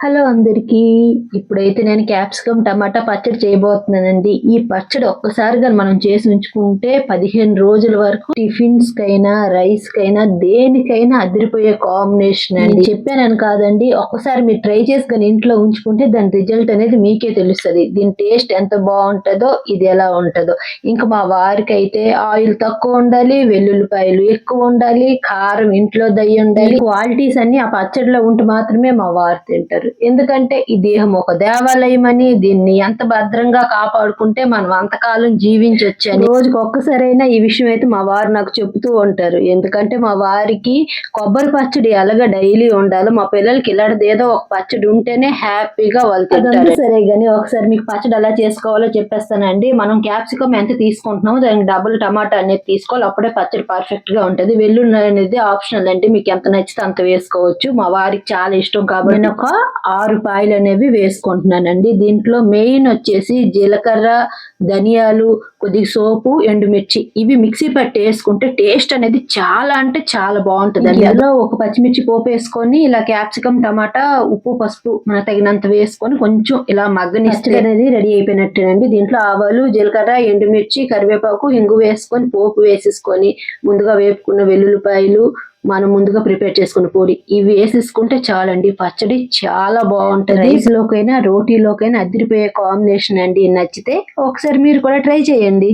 Hello అందరికీ. ఇప్పుడైతే నేను క్యాప్సికమ్ టమాటా పచ్చడి చేయబోతున్నానండి. ఈ పచ్చడి ఒక్కసారిగా మనం చేసి ఉంచుకుంటే 15 రోజుల వరకు టిఫిన్స్‌కైనా, రైస్‌కైనా, దేనికైనా అదిరిపోయే కాంబినేషన్ అండి. నేను చెప్పానని కాదండి. ఒక్కసారి మీరు ట్రై చేసి గాని ఇంట్లో ఉంచుకుంటే దాని రిజల్ట్ అనేది మీకే తెలుస్తది. దీని టేస్ట్ ఎంత బావుంటదో, ఇది ఎలా ఉంటదో. ఇంకా మా వారికైతే ఆయిల్ తక్కువ ఉండాలి, వెల్లుల్లిపాయలు ఎక్కువ ఉండాలి, కారం ఇంట్లో దయ్యుండాలి. క్వాలిటీస్ అన్నీ ఆ పచ్చడిలో ఉంటే మాత్రమే మా వారు తింటారు. ఎందుకంటే ఈ దేహం ఒక దేవాలయం అని, దీన్ని ఎంత భద్రంగా కాపాడుకుంటే మనం అంతకాలం జీవించొచ్చని రోజుకి ఒక్కసారైనా ఈ విషయం అయితే మా వారు నాకు చెప్తూ ఉంటారు. ఎందుకంటే మా వారికి కొబ్బరి పచ్చడి ఎలాగా డైలీ ఉండాలో, మా పిల్లలకి ఇలాంటిది ఏదో ఒక పచ్చడి ఉంటేనే హ్యాపీగా వాళ్ళు తింటారు. సరే గాని ఒకసారి మీకు పచ్చడి ఎలా చేసుకోవాలో చెప్పేస్తానండి. మనం క్యాప్సికమ్ ఎంత తీసుకుంటున్నామో దానికి డబుల్ టమాటా అనేది తీసుకోవాలి. అప్పుడే పచ్చడి పర్ఫెక్ట్ గా ఉంటది. వెల్లుల్లి అనేది ఆప్షనల్ అండి. మీకు ఎంత నచ్చితే అంత వేసుకోవచ్చు. మా వారికి చాలా ఇష్టం కాబట్టి నేను ఒక 6 పాయలు అనేవి వేసుకుంటున్నానండి. దీంట్లో మెయిన్ వచ్చేసి జీలకర్ర, ధనియాలు, కొద్దిగా సోపు, ఎండుమిర్చి ఇవి మిక్సీ పట్టి వేసుకుంటే టేస్ట్ అనేది చాలా అంటే చాలా బాగుంటదండి. అందులో ఒక పచ్చిమిర్చి పోపు వేసుకొని ఇలా క్యాప్సికమ్, టమాటా, ఉప్పు, పసుపు మనకు తగినంత వేసుకొని కొంచెం ఇలా మగ్గనిస్తే అనేది రెడీ అయిపోయినట్టేనండి. దీంట్లో ఆవాలు, జీలకర్ర, ఎండుమిర్చి, కరివేపాకు, ఇంగు వేసుకొని పోపు వేసేసుకొని ముందుగా వేపుకున్న వెల్లుల్లిపాయలు, మనం ముందుగా ప్రిపేర్ చేసుకున్న పొడి ఇవి వేసేసుకుంటే చాలండి. పచ్చడి చాలా బాగుంటది. రైస్ లోకైనా రోటీలోకైనా అదిరిపోయే కాంబినేషన్ అండి. నచ్చితే ఒకసారి మీరు కూడా ట్రై చేయండి.